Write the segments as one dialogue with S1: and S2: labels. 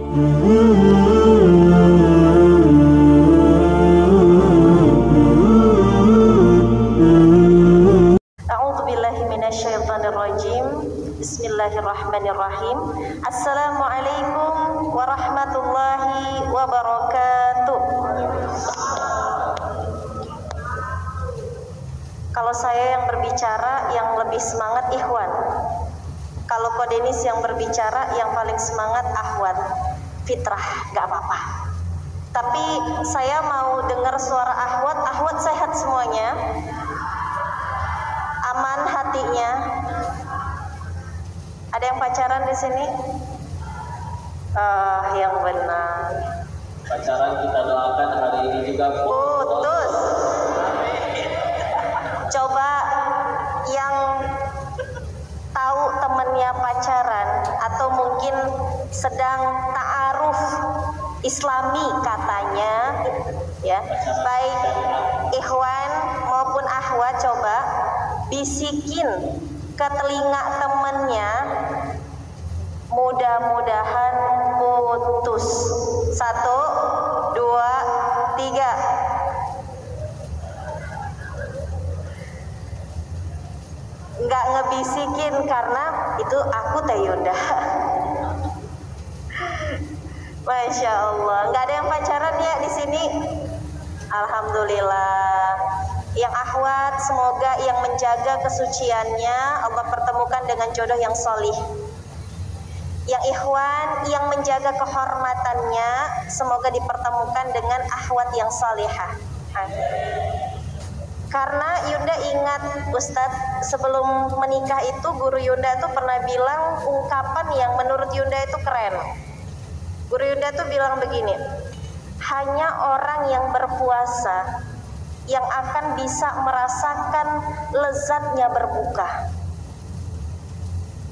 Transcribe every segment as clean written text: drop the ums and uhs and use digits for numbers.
S1: Bismillahirrahmanirrahim. Assalamualaikum warahmatullahi wabarakatuh. Kalau saya yang berbicara, yang lebih semangat ikhwan. Kalau Ko Denis yang berbicara, yang paling semangat akhwat. Fitrah, gak apa-apa. Tapi saya mau dengar suara akhwat. Akhwat sehat semuanya? Aman hatinya? Ada yang pacaran di sini? Yang benar.
S2: Pacaran kita doakan hari ini juga
S1: putus. Coba yang tahu temennya pacaran atau mungkin sedang ta'aruf Islami katanya, ya. Baik ikhwan maupun akhwat, coba bisikin ke telinga temennya, mudah-mudahan putus. 1, 2, 3. Nggak ngebisikin karena itu aku Teh Yunda. Masya Allah, nggak ada yang pacaran ya di sini. Alhamdulillah. Yang akhwat, semoga yang menjaga kesuciannya Allah pertemukan dengan jodoh yang solih. Yang ikhwan, yang menjaga kehormatannya, semoga dipertemukan dengan akhwat yang salihah. Karena Yunda ingat Ustadz, sebelum menikah itu guru Yunda itu pernah bilang ungkapan yang menurut Yunda itu keren. Guru Yunda tuh bilang begini, hanya orang yang berpuasa yang akan bisa merasakan lezatnya berbuka.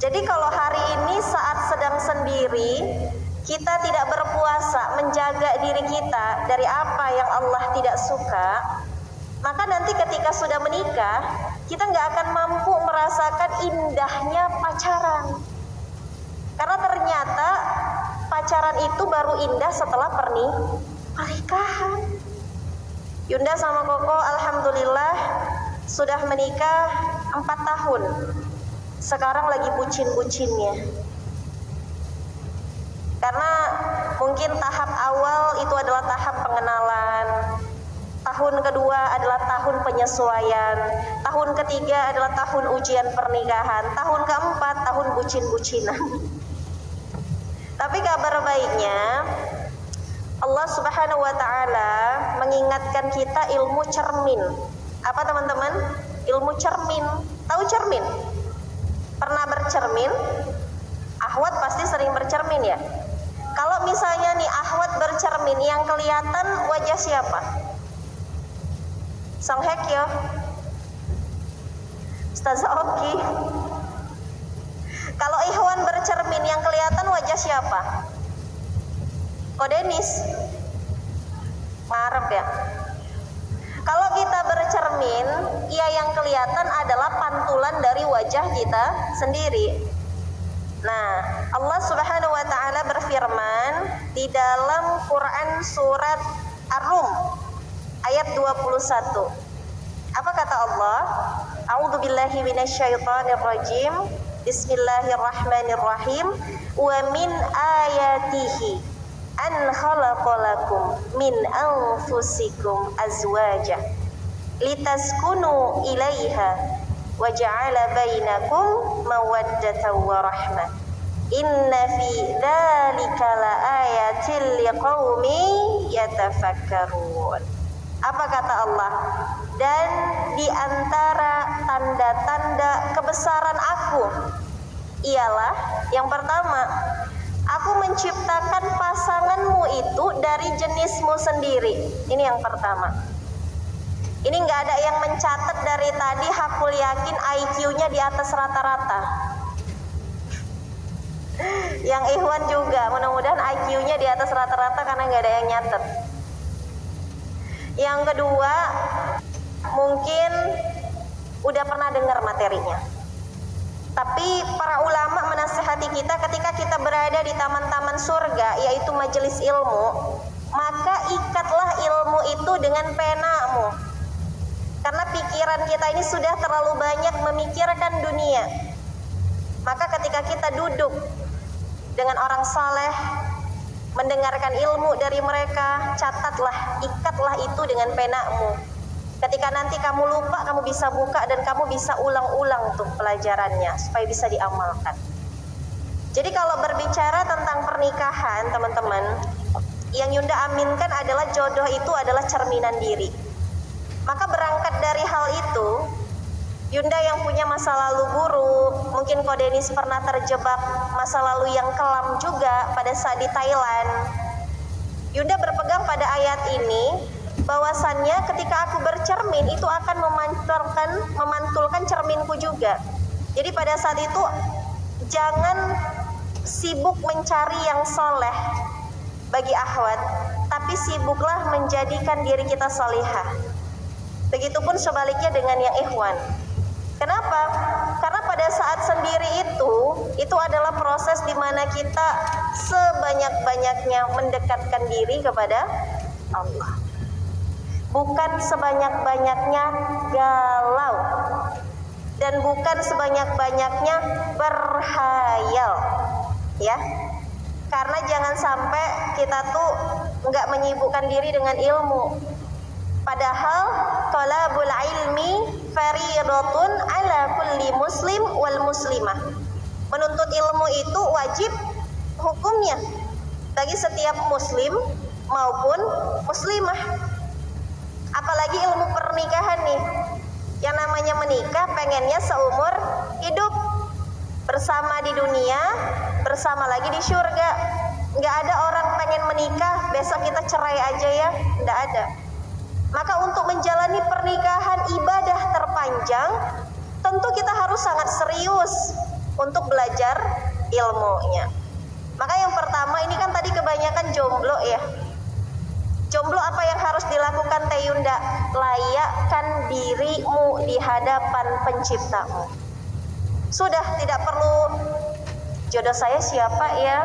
S1: Jadi kalau hari ini saat sedang sendiri, kita tidak berpuasa, menjaga diri kita dari apa yang Allah tidak suka, maka nanti ketika sudah menikah, kita nggak akan mampu merasakan indahnya pacaran. Karena ternyata pacaran itu baru indah setelah pernikahan. Yunda sama Koko alhamdulillah sudah menikah 4 tahun. Sekarang lagi bucin-bucinnya. Karena mungkin tahap awal itu adalah tahap pengenalan. Tahun kedua adalah tahun penyesuaian. Tahun ketiga adalah tahun ujian pernikahan. Tahun keempat tahun bucin-bucinan. Tapi kabar baiknya, Allah Subhanahu wa ta'ala mengingatkan kita ilmu cermin. Apa teman-teman? Ilmu cermin. Tahu cermin? Pernah bercermin? Akhwat pasti sering bercermin ya. Kalau misalnya nih akhwat bercermin, yang kelihatan wajah siapa? Sang Hekyo, Ustazah Oki. Kalau ikhwan bercermin, yang kelihatan wajah siapa? Ko Denis. Marep ya. Kalau kita bercermin, ya yang kelihatan adalah pantulan dari wajah kita sendiri. Nah, Allah Subhanahu wa ta'ala berfirman di dalam Quran surat Ar-Rum ayat 21. Apa kata Allah? A'udzubillahi minasyaitonirrajim. Bismillahirrahmanirrahim. Wa min ayatihi an khalaqalakum min anfusikum azwaja litaskunu ilaiha wa ja'ala bainakum mawaddatan wa rahmah. Inna fi dzalika laayatil liqaumin yatafakkarun. Apa kata Allah? Dan di antara tanda-tanda kebesaran aku ialah yang pertama, aku menciptakan pasanganmu itu dari jenismu sendiri. Ini yang pertama. Ini nggak ada yang mencatat dari tadi, hakul yakin IQ-nya di atas rata-rata. Yang ikhwan juga, mudah-mudahan IQ-nya di atas rata-rata karena nggak ada yang nyatet. Yang kedua, mungkin udah pernah dengar materinya. Tapi para ulama menasihati kita ketika kita berada di taman-taman surga, yaitu majelis ilmu, maka ikatlah ilmu itu dengan penamu. Karena pikiran kita ini sudah terlalu banyak memikirkan dunia. Maka ketika kita duduk dengan orang saleh, mendengarkan ilmu dari mereka, catatlah, ikatlah itu dengan penamu. Ketika nanti kamu lupa, kamu bisa buka dan kamu bisa ulang-ulang tuh pelajarannya supaya bisa diamalkan. Jadi kalau berbicara tentang pernikahan, teman-teman, yang Yunda aminkan adalah jodoh itu adalah cerminan diri. Maka berangkat dari hal itu, Yunda yang punya masa lalu buruk, mungkin Ko Denis pernah terjebak masa lalu yang kelam juga pada saat di Thailand. Yunda berpegang pada ayat ini, bahwasannya ketika aku bercermin itu akan memantulkan cerminku juga. Jadi pada saat itu jangan sibuk mencari yang soleh bagi akhwat, tapi sibuklah menjadikan diri kita salihah. Begitupun sebaliknya dengan yang ikhwan. Kenapa? Karena pada saat sendiri itu adalah proses di mana kita sebanyak-banyaknya mendekatkan diri kepada Allah. Bukan sebanyak-banyaknya galau, dan bukan sebanyak-banyaknya berhayal, ya. Karena jangan sampai kita tuh nggak menyibukkan diri dengan ilmu. Padahal talabul ilmi fariidatun ala kulli muslim wal muslimah. Menuntut ilmu itu wajib hukumnya bagi setiap muslim maupun muslimah. Apalagi ilmu pernikahan nih. Yang namanya menikah pengennya seumur hidup, bersama di dunia, bersama lagi di surga. Nggak ada orang pengen menikah besok kita cerai aja ya, nggak ada. Maka untuk menjalani pernikahan ibadah terpanjang, tentu kita harus sangat serius untuk belajar ilmunya. Maka yang pertama ini kan tadi kebanyakan jomblo ya. Jomblo apa yang harus dilakukan Teh Yunda? Layakkan dirimu di hadapan penciptamu. Sudah, tidak perlu jodoh saya siapa ya,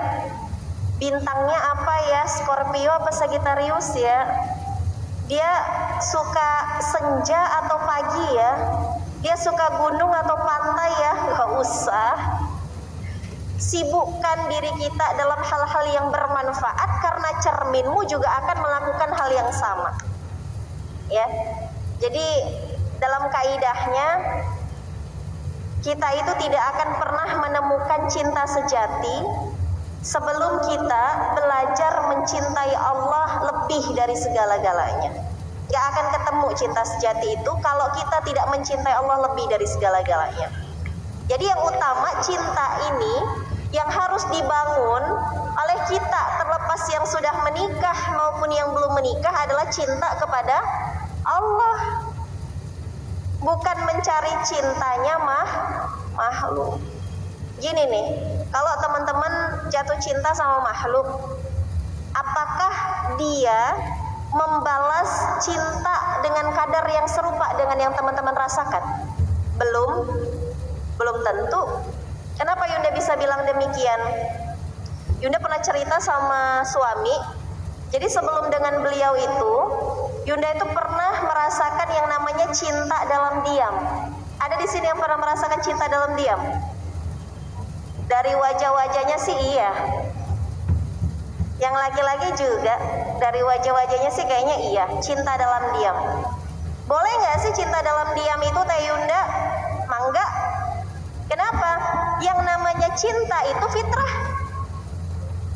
S1: bintangnya apa ya, Scorpio apa Sagittarius ya, dia suka senja atau pagi ya, dia suka gunung atau pantai ya. Gak usah. Sibukkan diri kita dalam hal-hal yang bermanfaat, karena cerminmu juga akan melakukan hal yang sama, ya. Jadi dalam kaidahnya, kita itu tidak akan pernah menemukan cinta sejati sebelum kita belajar mencintai Allah lebih dari segala-galanya. Gak akan ketemu cinta sejati itu kalau kita tidak mencintai Allah lebih dari segala-galanya. Jadi yang utama, cinta ini yang harus dibangun oleh kita, terlepas yang sudah menikah maupun yang belum menikah, adalah cinta kepada Allah. Bukan mencari cintanya makhluk. Gini nih, kalau teman-teman jatuh cinta sama makhluk, apakah dia membalas cinta dengan kadar yang serupa dengan yang teman-teman rasakan? Belum tentu. Kenapa Yunda bisa bilang demikian? Yunda pernah cerita sama suami. Jadi sebelum dengan beliau itu, Yunda itu pernah merasakan yang namanya cinta dalam diam. Ada di sini yang pernah merasakan cinta dalam diam? Dari wajah-wajahnya sih iya. Yang laki-laki juga dari wajah-wajahnya sih kayaknya iya. Cinta dalam diam. Boleh nggak sih cinta dalam diam itu Teh Yunda? Mangga. Kenapa? Yang namanya cinta itu fitrah.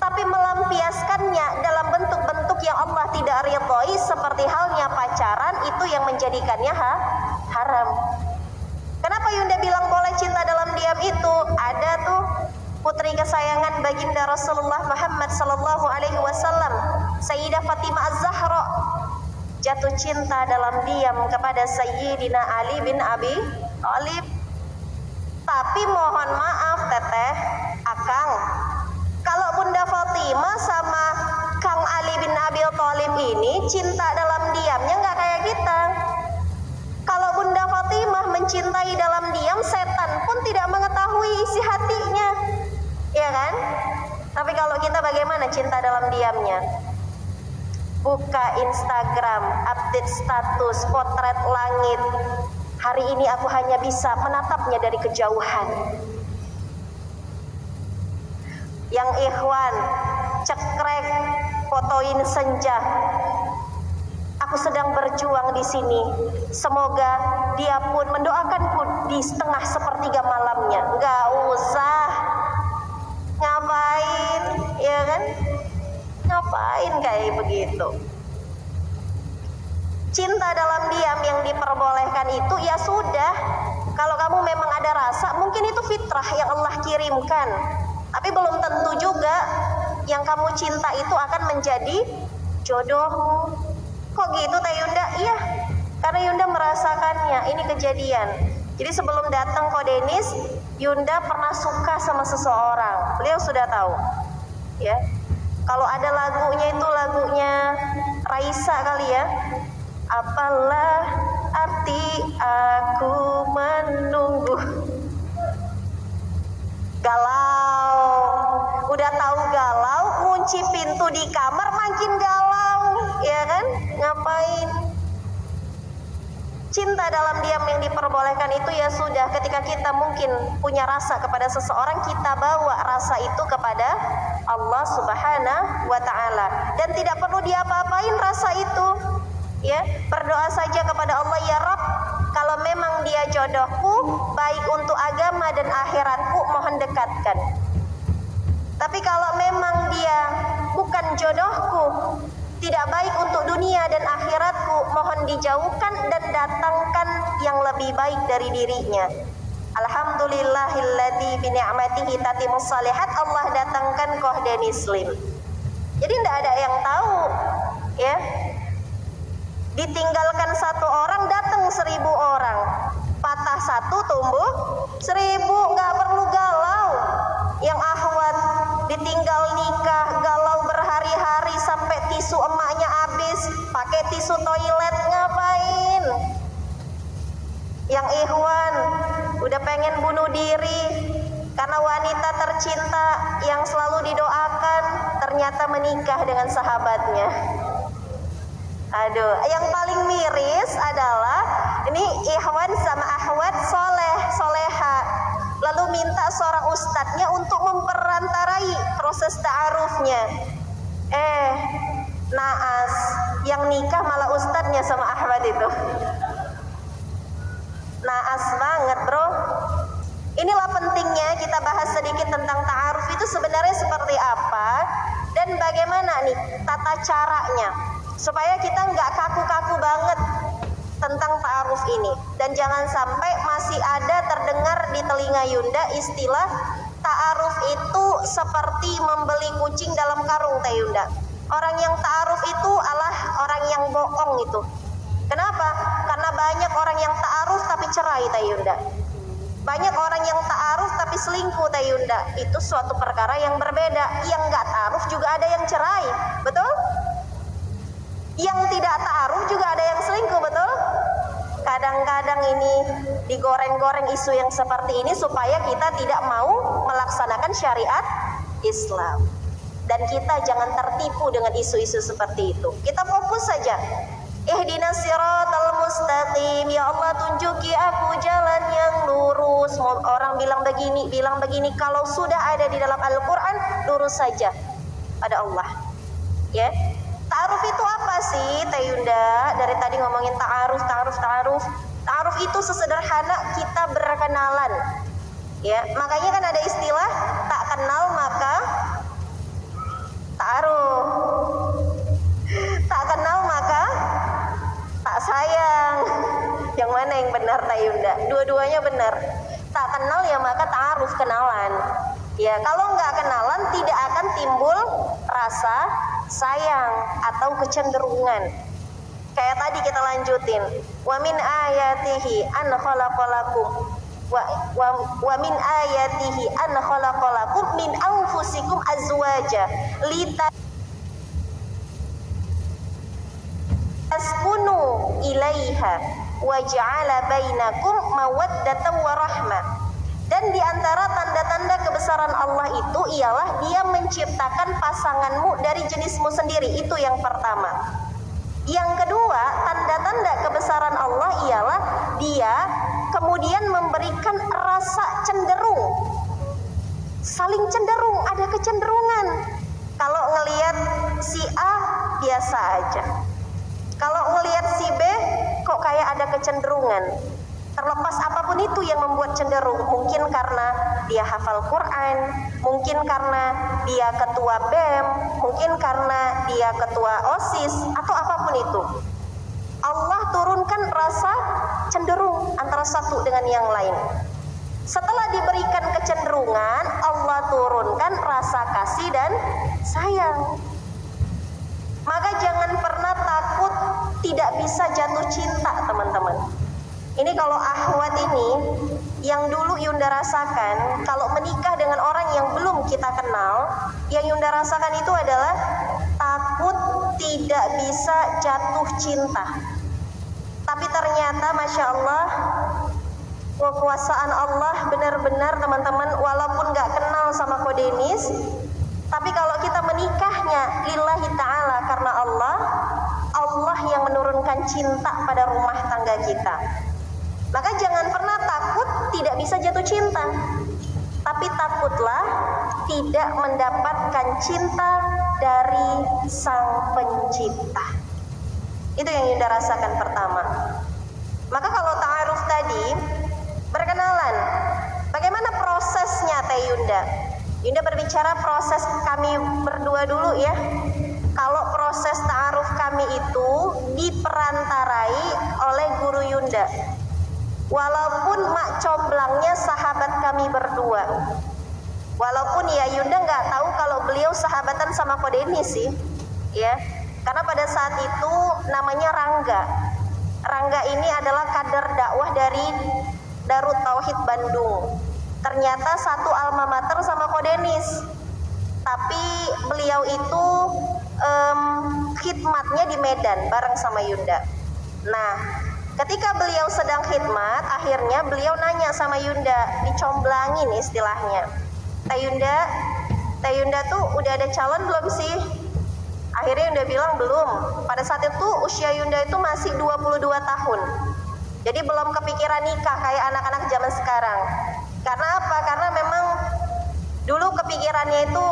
S1: Tapi melampiaskannya dalam bentuk-bentuk yang Allah tidak ridhoi, seperti halnya pacaran, itu yang menjadikannya haram. Kenapa Yunda bilang boleh cinta dalam diam itu? Ada tuh putri kesayangan baginda Rasulullah Muhammad sallallahu alaihi wasallam, Sayyidah Fatimah Az-Zahra, jatuh cinta dalam diam kepada Sayyidina Ali bin Abi Thalib. Tapi mohon maaf Teteh, Akang, kalau Bunda Fatimah sama Kang Ali bin Abi Thalib ini cinta dalam diamnya nggak kayak kita. Kalau Bunda Fatimah mencintai dalam diam, setan pun tidak mengetahui isi hatinya, ya kan? Tapi kalau kita bagaimana cinta dalam diamnya? Buka Instagram, update status, potret langit. Hari ini aku hanya bisa menatapnya dari kejauhan. Yang ikhwan, cekrek, fotoin senja. Aku sedang berjuang di sini. Semoga dia pun mendoakanku di setengah sepertiga malamnya. Nggak usah. Ngapain, ya kan? Ngapain kayak begitu? Cinta dalam diam yang diperbolehkan itu ya sudah. Kalau kamu memang ada rasa, mungkin itu fitrah yang Allah kirimkan. Tapi belum tentu juga yang kamu cinta itu akan menjadi jodohmu. Kok gitu Teh Yunda? Iya, karena Yunda merasakannya. Ini kejadian. Jadi sebelum datang Ko Denis, Yunda pernah suka sama seseorang. Beliau sudah tahu, ya. Kalau ada lagunya itu lagunya Raisa kali ya. Apalah arti aku menunggu. Galau. Udah tahu galau, kunci pintu di kamar makin galau, ya kan? Ngapain? Cinta dalam diam yang diperbolehkan itu ya sudah, ketika kita mungkin punya rasa kepada seseorang, kita bawa rasa itu kepada Allah Subhanahu wa Ta'ala, dan tidak perlu diapa-apain rasa itu, ya. Berdoa saja kepada Allah, ya Rabb, kalau memang dia jodohku, baik untuk agama dan akhiratku, mohon dekatkan. Tapi kalau memang dia bukan jodohku, tidak baik untuk dunia dan akhiratku, mohon dijauhkan dan datangkan yang lebih baik dari dirinya. Alhamdulillahilladzi bi ni'matihi tatimmus shalihat. Allah datangkan Ko Denis Lim. Jadi tidak ada yang tahu, ya. Ditinggalkan satu orang, datang 1000 orang. Patah satu, tumbuh 1000. Nggak perlu galau. Yang akhwat ditinggal nikah, galau berhari-hari sampai tisu emaknya habis, pakai tisu toilet, ngapain? Yang ikhwan udah pengen bunuh diri karena wanita tercinta yang selalu didoakan ternyata menikah dengan sahabatnya. Aduh, yang paling miris adalah ini ikhwan sama akhwat soleha, lalu minta seorang ustadznya untuk memperantarai proses ta'arufnya. Naas, yang nikah malah ustadznya sama akhwat itu. Naas banget, bro. Inilah pentingnya kita bahas sedikit tentang ta'aruf itu sebenarnya seperti apa dan bagaimana nih tata caranya, supaya kita nggak kaku-kaku banget tentang ta'aruf ini. Dan jangan sampai masih ada terdengar di telinga Yunda istilah ta'aruf itu seperti membeli kucing dalam karung, Teh Yunda. Orang yang ta'aruf itu adalah orang yang bohong itu. Kenapa? Karena banyak orang yang ta'aruf tapi cerai, Teh Yunda. Banyak orang yang ta'aruf tapi selingkuh, Teh Yunda. Itu suatu perkara yang berbeda. Yang nggak ta'aruf juga ada yang cerai, betul? Yang tidak ta'aruf juga ada yang selingkuh, betul? Kadang-kadang ini digoreng-goreng isu yang seperti ini supaya kita tidak mau melaksanakan syariat Islam. Dan kita jangan tertipu dengan isu-isu seperti itu. Kita fokus saja. Ihdinas siratal mustaqim, ya Allah tunjuki aku jalan yang lurus. Orang bilang begini, kalau sudah ada di dalam Al-Quran, lurus saja pada Allah, ya. Ta'aruf itu apa sih, Teh Yunda? Dari tadi ngomongin ta'aruf. Ta'aruf itu sesederhana kita berkenalan, ya. Makanya kan ada istilah tak kenal maka ta'aruf, tak kenal maka tak sayang. Yang mana yang benar, Teh Yunda? Dua-duanya benar. Tak kenal ya maka ta'aruf, kenalan. Ya, kalau nggak kenalan tidak akan timbul rasa sayang atau kecenderungan. Kayak tadi kita lanjutin. Wa min ayatihi an khalaqalakum wa min ayatihi an khalaqalakum min anfusikum azwaja litaskunu ilaiha wa ja'ala bainakum mawaddatan wa rahmah. Dan di antara tanda-tanda kebesaran kebesaran Allah itu ialah Dia menciptakan pasanganmu dari jenismu sendiri. Itu yang pertama. Yang kedua, tanda-tanda kebesaran Allah ialah Dia kemudian memberikan rasa cenderung. Saling cenderung, ada kecenderungan. Kalau ngelihat si A biasa aja. Kalau ngelihat si B kok kayak ada kecenderungan. Terlepas apapun itu yang membuat cenderung, mungkin karena dia hafal Quran, mungkin karena dia ketua BEM, mungkin karena dia ketua OSIS, atau apapun itu. Allah turunkan rasa cenderung antara satu dengan yang lain. Setelah diberikan kecenderungan, Allah turunkan rasa kasih dan sayang. Maka jangan pernah takut tidak bisa jatuh cinta, teman-teman. Ini kalau akhwat ini yang dulu Yunda rasakan, kalau menikah dengan orang yang belum kita kenal, yang Yunda rasakan itu adalah takut tidak bisa jatuh cinta. Tapi ternyata Masya Allah, kekuasaan Allah benar-benar teman-teman, walaupun gak kenal sama Ko Denis, tapi kalau kita menikahnya lillahi ta'ala karena Allah, Allah yang menurunkan cinta pada rumah tangga kita. Maka jangan pernah takut tidak bisa jatuh cinta, tapi takutlah tidak mendapatkan cinta dari Sang Pencipta. Itu yang Yunda rasakan pertama. Maka kalau ta'aruf tadi, berkenalan, bagaimana prosesnya Teh Yunda? Yunda berbicara proses kami berdua dulu ya. Kalau proses ta'aruf kami itu diperantarai oleh guru Yunda. Walaupun mak comblangnya sahabat kami berdua, walaupun ya Yunda nggak tahu kalau beliau sahabatan sama Ko Denis sih, ya, karena pada saat itu namanya Rangga. Rangga ini adalah kader dakwah dari Darut Tauhid Bandung. Ternyata satu alma mater sama Ko Denis, tapi beliau itu khidmatnya di Medan bareng sama Yunda. Nah, ketika beliau sedang khidmat, akhirnya beliau nanya sama Yunda, dicomblangin istilahnya. Teh Yunda tuh udah ada calon belum sih? Akhirnya Yunda bilang belum. Pada saat itu usia Yunda itu masih 22 tahun. Jadi belum kepikiran nikah kayak anak-anak zaman sekarang. Karena apa? Karena memang dulu kepikirannya itu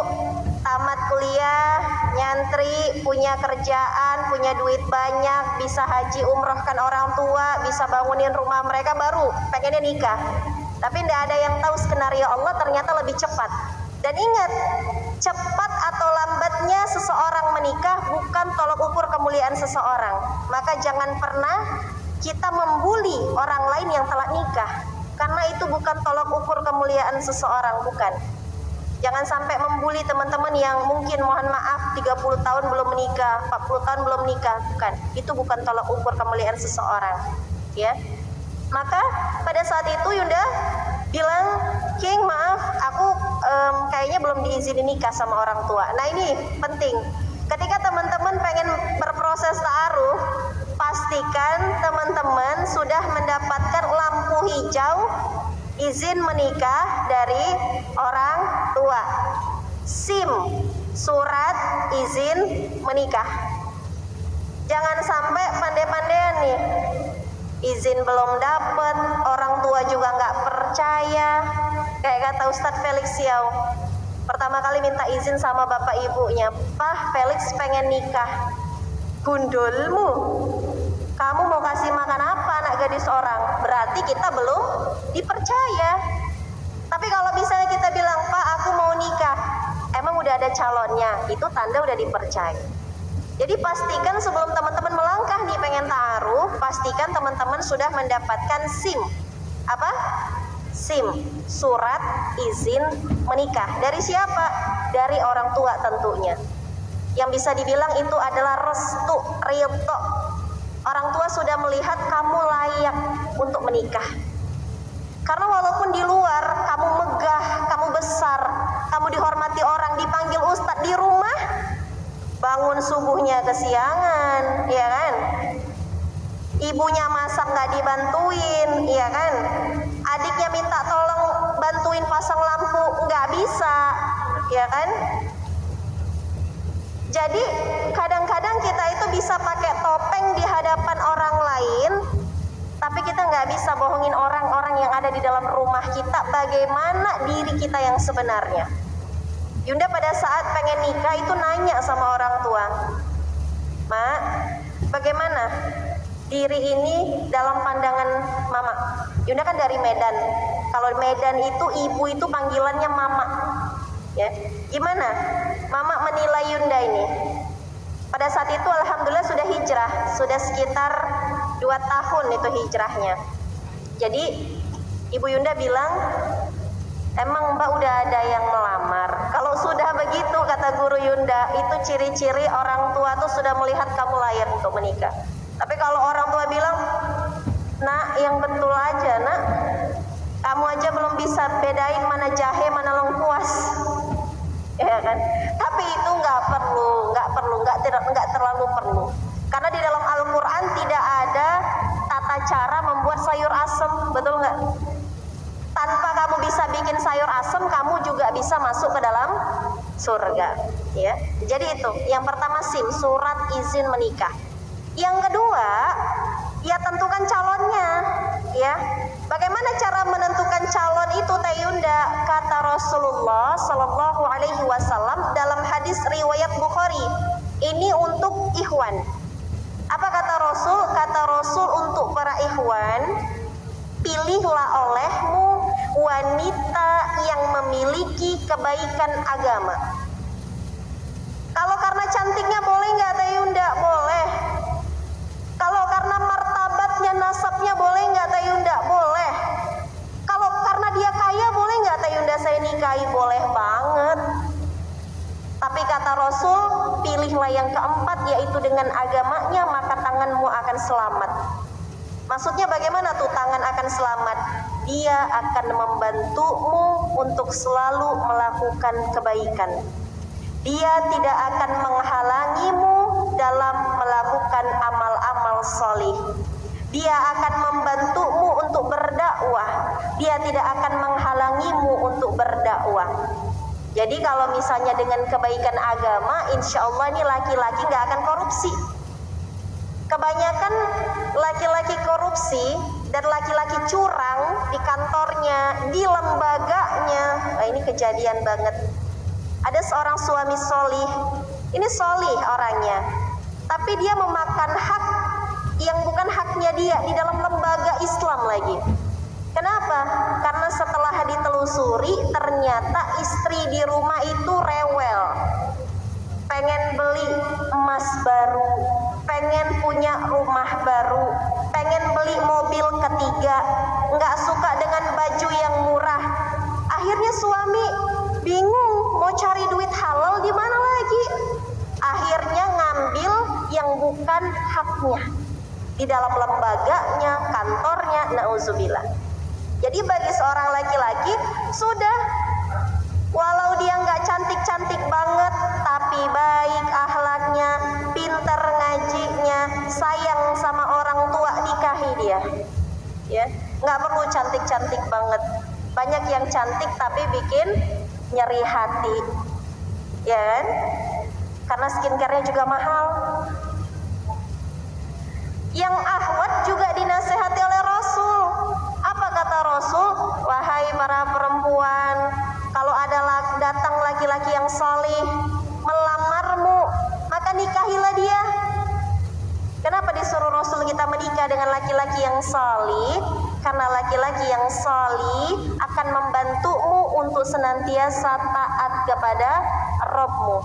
S1: tamat kuliah, nyantri, punya kerjaan, punya duit banyak, bisa haji umrohkan orang tua, bisa bangunin rumah mereka, baru pengennya nikah. Tapi tidak ada yang tahu skenario Allah ternyata lebih cepat. Dan ingat, cepat atau lambatnya seseorang menikah bukan tolok ukur kemuliaan seseorang. Maka jangan pernah kita membuli orang lain yang telah nikah, karena itu bukan tolok ukur kemuliaan seseorang, bukan. Jangan sampai membuli teman-teman yang mungkin mohon maaf 30 tahun belum menikah, 40 tahun belum menikah, bukan. Itu bukan tolak ukur kemuliaan seseorang, ya. Maka pada saat itu Yunda bilang, King maaf, aku kayaknya belum diizinin nikah sama orang tua. Nah ini penting. Ketika teman-teman pengen berproses ta'aruf, pastikan teman-teman sudah mendapatkan lampu hijau izin menikah dari orang tua. SIM, surat izin menikah. Jangan sampai pandai-pandaian nih, izin belum dapat, orang tua juga nggak percaya. Kayak kata Ustadz Felix Siau, pertama kali minta izin sama bapak ibunya, Pak Felix pengen nikah. Gundulmu, kamu mau kasih makan apa anak gadis orang? Berarti kita belum dipercaya. Tapi kalau misalnya kita bilang, Pak aku mau nikah, emang udah ada calonnya, itu tanda udah dipercaya. Jadi pastikan sebelum teman-teman melangkah nih pengen ta'aruf, pastikan teman-teman sudah mendapatkan SIM. Apa? SIM, surat izin menikah. Dari siapa? Dari orang tua tentunya. Yang bisa dibilang itu adalah restu, ridho. Orang tua sudah melihat kamu layak untuk menikah. Karena walaupun di luar kamu megah, kamu besar, kamu dihormati orang, dipanggil ustadz, di rumah bangun subuhnya kesiangan, ya kan? Ibunya masak nggak dibantuin, ya kan? Adiknya minta tolong bantuin pasang lampu, nggak bisa, ya kan? Jadi kadang-kadang kita itu bisa pakai topeng di hadapan orang lain, tapi kita nggak bisa bohongin orang-orang yang ada di dalam rumah kita bagaimana diri kita yang sebenarnya. Yunda pada saat pengen nikah itu nanya sama orang tua, "Mak, bagaimana diri ini dalam pandangan Mama?" Yunda kan dari Medan. Kalau Medan itu ibu itu panggilannya Mama. Ya, gimana Mama menilai Yunda ini? Pada saat itu alhamdulillah sudah hijrah, sudah sekitar 2 tahun itu hijrahnya. Jadi Ibu Yunda bilang, "Emang Mbak udah ada yang melamar?" Kalau sudah begitu, kata guru Yunda, itu ciri-ciri orang tua tuh sudah melihat kamu layak untuk menikah. Tapi kalau orang tua bilang, "Nak, yang betul aja, Nak. Kamu aja belum bisa bedain mana jahe, mana lengkuas." Ya kan? Tapi itu nggak terlalu perlu. Karena di dalam Al-Quran tidak ada tata cara membuat sayur asem, betul nggak? Tanpa kamu bisa bikin sayur asem, kamu juga bisa masuk ke dalam surga. Ya, jadi itu. Yang pertama SIM, surat izin menikah. Yang kedua, ya tentukan calonnya. Ya, bagaimana cara menentukan calon itu, Teh Yunda? Kata Rasulullah Sallallahu Alaihi Wasallam dalam hadis riwayat Bukhari, ini untuk ikhwan. Apa kata Rasul? Kata Rasul untuk para ikhwan, pilihlah olehmu wanita yang memiliki kebaikan agama. Kalau karena cantiknya boleh nggak, Teh Yunda? Boleh. Kalau karena martabatnya, nasabnya boleh nggak, Teh Yunda? Boleh. Kalau karena dia kaya boleh nggak, Teh Yunda, saya nikahi? Boleh banget. Tapi kata Rasul, pilihlah yang keempat, yaitu dengan agamanya, maka tanganmu akan selamat. Maksudnya bagaimana tuh tangan akan selamat? Dia akan membantumu untuk selalu melakukan kebaikan. Dia tidak akan menghalangimu dalam melakukan amal-amal solih. Dia akan membantumu untuk berdakwah. Dia tidak akan menghalangimu untuk berdakwah. Jadi kalau misalnya dengan kebaikan agama, insya Allah ini laki-laki nggak akan korupsi. Kebanyakan laki-laki korupsi dan laki-laki curang di kantornya, di lembaganya. Nah, ini kejadian banget. Ada seorang suami solih, ini solih orangnya, tapi dia memakan hak yang bukan haknya dia di dalam lembaga Islam lagi. Kenapa? Karena setelah ditelusuri, ternyata istri di rumah itu rewel, pengen beli emas baru, pengen punya rumah baru, pengen beli mobil ketiga, nggak suka dengan baju yang murah. Akhirnya suami bingung mau cari duit halal di mana lagi. Akhirnya ngambil yang bukan haknya di dalam lembaganya, kantornya, na'udzubillah. Jadi bagi seorang laki-laki, sudah, walau dia nggak cantik-cantik banget, tapi baik akhlaknya, pinter ngajinya, sayang sama orang tua, nikahi dia. Ya, nggak perlu cantik-cantik banget. Banyak yang cantik tapi bikin nyeri hati, ya kan? Karena skincare-nya juga mahal. Yang ahwat juga dinasehati oleh Rasul. Apa kata Rasul? Wahai para perempuan, kalau ada datang laki-laki yang salih melamarmu, maka nikahilah dia. Kenapa disuruh Rasul kita menikah dengan laki-laki yang salih? Karena laki-laki yang salih akan membantumu untuk senantiasa taat kepada Rabbmu.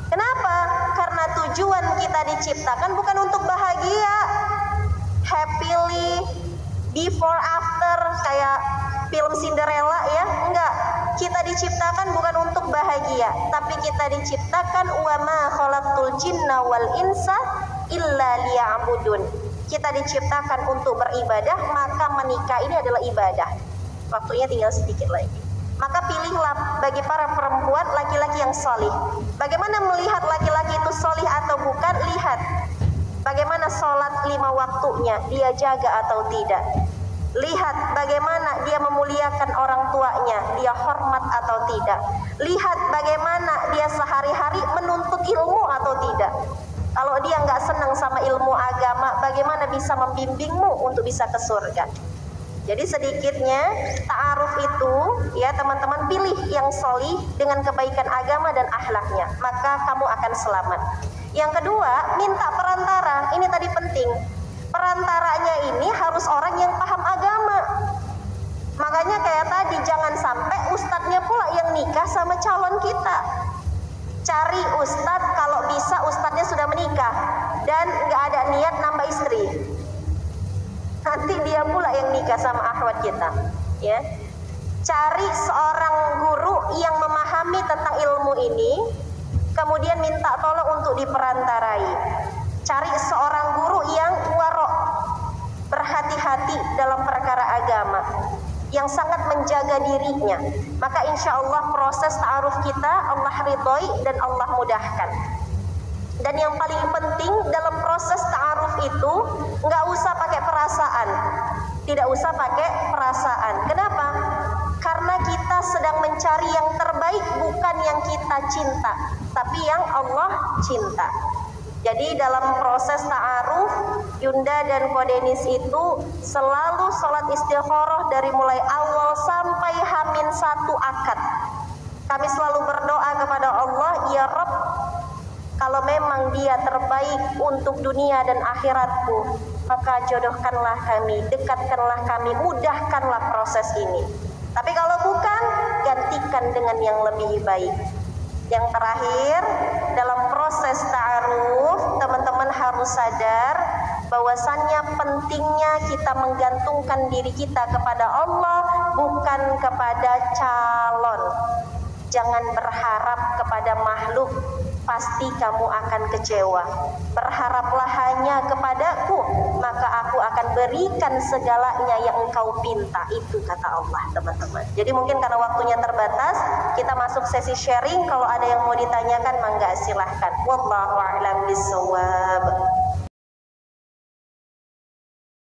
S1: Kenapa? Karena tujuan kita diciptakan bukan untuk bahagia, happily, before after, kayak film Cinderella ya. Enggak, kita diciptakan bukan untuk bahagia, tapi kita diciptakan wa ma khalaqtul jinna wal insa illa liya'budun. Kita diciptakan untuk beribadah, maka menikah ini adalah ibadah. Waktunya tinggal sedikit lagi. Maka pilihlah bagi para perempuan laki-laki yang solih. Bagaimana melihat laki-laki itu solih atau bukan? Lihat bagaimana sholat 5 waktunya, dia jaga atau tidak. Lihat bagaimana dia memuliakan orang tuanya, dia hormat atau tidak. Lihat bagaimana dia sehari-hari menuntut ilmu atau tidak. Kalau dia nggak senang sama ilmu agama, bagaimana bisa membimbingmu untuk bisa ke surga? Jadi sedikitnya ta'aruf itu, ya teman-teman, pilih yang solih dengan kebaikan agama dan akhlaknya, maka kamu akan selamat. Yang kedua, minta perantara. Ini tadi penting. Perantaranya ini harus orang yang paham agama. Makanya kayak tadi, jangan sampai ustadznya pula yang nikah sama calon kita. Cari ustadz, kalau bisa ustadznya sudah menikah dan nggak ada niat nambah istri. Nanti dia pula yang nikah sama akhwat kita, ya. Cari seorang guru yang memahami tentang ilmu ini, kemudian minta tolong untuk diperantarai. Cari seorang guru yang warok, berhati-hati dalam perkara agama, yang sangat menjaga dirinya. Maka insya Allah proses ta'aruf kita Allah ridhoi dan Allah mudahkan. Dan yang paling penting dalam proses ta'aruf itu, nggak usah pakai perasaan. Tidak usah pakai perasaan. Kenapa? Karena kita sedang mencari yang terbaik, bukan yang kita cinta, tapi yang Allah cinta. Jadi dalam proses ta'aruf, Yunda dan Kodenis itu selalu sholat istikharah dari mulai awal sampai H-1 akad. Kami selalu berdoa kepada Allah, ya Rabb, kalau memang dia terbaik untuk dunia dan akhiratku, maka jodohkanlah kami, dekatkanlah kami, mudahkanlah proses ini. Tapi kalau bukan, gantikan dengan yang lebih baik. Yang terakhir, dalam proses ta'aruf, teman-teman harus sadar bahwasannya pentingnya kita menggantungkan diri kita kepada Allah, bukan kepada calon. Jangan berharap kepada makhluk, pasti kamu akan kecewa. Berharaplah hanya kepadaku, maka aku akan berikan segalanya yang engkau pinta. Itu kata Allah, teman-teman. Jadi mungkin karena waktunya terbatas, kita masuk sesi sharing. Kalau ada yang mau ditanyakan, mangga silahkan. Wallahu a'lam bishawab.